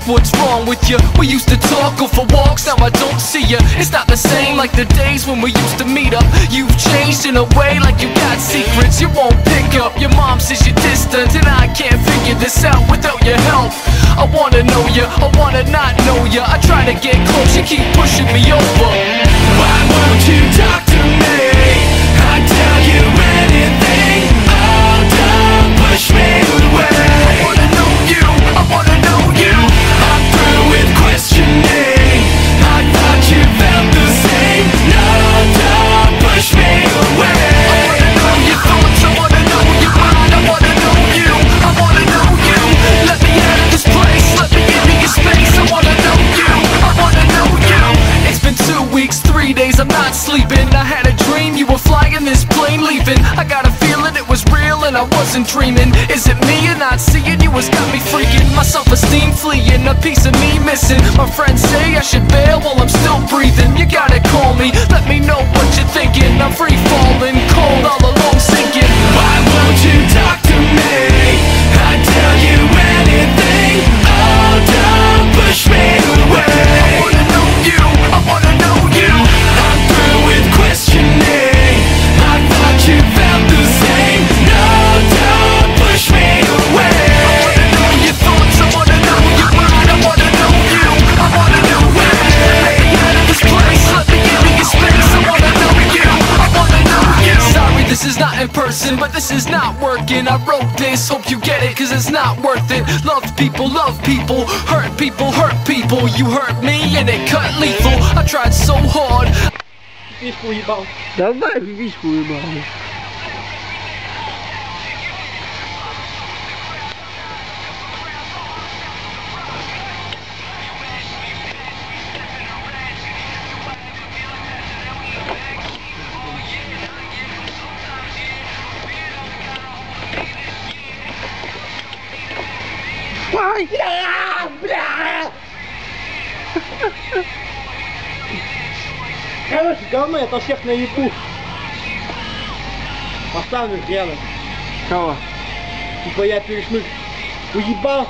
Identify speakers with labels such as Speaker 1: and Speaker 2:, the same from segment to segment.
Speaker 1: what's wrong with you? We used to talk, go for walks, now I don't see you. It's not the same like the days when we used to meet up. You've changed in a way like you got secrets you won't pick up. Your mom says you're distant and I can't figure this out without your help. I wanna know you, I wanna not know you. I try to get close, you keep pushing me over. Why won't you talk to me? I'd tell you anything. Oh, don't push me away. I wanna know you, I wanna know you. I'm through with questioning. I thought you felt the same. No, don't push me away. I wanna know your thoughts, I wanna know your mind. I wanna know you, I wanna know you. Let me out of this place, let me into your space. I wanna know you, I wanna know you. It's been 2 weeks, 3 days, I'm not sleeping. I had a dream, you were flying this plane leaving. I got a feeling it was real and I wasn't dreaming. Is it me you're not seeing? You was got me freaking. My self-esteem fleeing, a piece of me missing. My friends say I should bail while I'm still breathing. You gotta call me, let me know what you're thinking. I'm free falling, cold, all alone sinking. Why won't you talk to me? I'd tell you anything. Oh, don't push me away. I wanna know you, I wanna know you. I'm through with questioning. I thought you felt the same. No, don't push me away. I wanna know your thoughts, I wanna know your mind. I wanna know you, I wanna know you. Let me out of this place, let me into your space. I wanna know you, I wanna know you. Sorry, this is not in person, but this is not working. I wrote this, hope you get it, cause it's not worth it. Love people, hurt people, hurt people. You hurt me and it cut lethal. I tried so hard.
Speaker 2: Пипишку ебал.
Speaker 3: Давай пипишку ебал. Ай! Бля!
Speaker 2: Короче, говно, я то всех наебу. Поставлю рядом.
Speaker 3: Кого?
Speaker 2: Типа я перешмык. Уебал.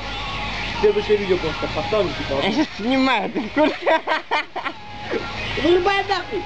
Speaker 2: Следующее видео просто поставлю, типа.
Speaker 3: Я сейчас снимаю, ты в курсе?
Speaker 2: Вырубай нахуй!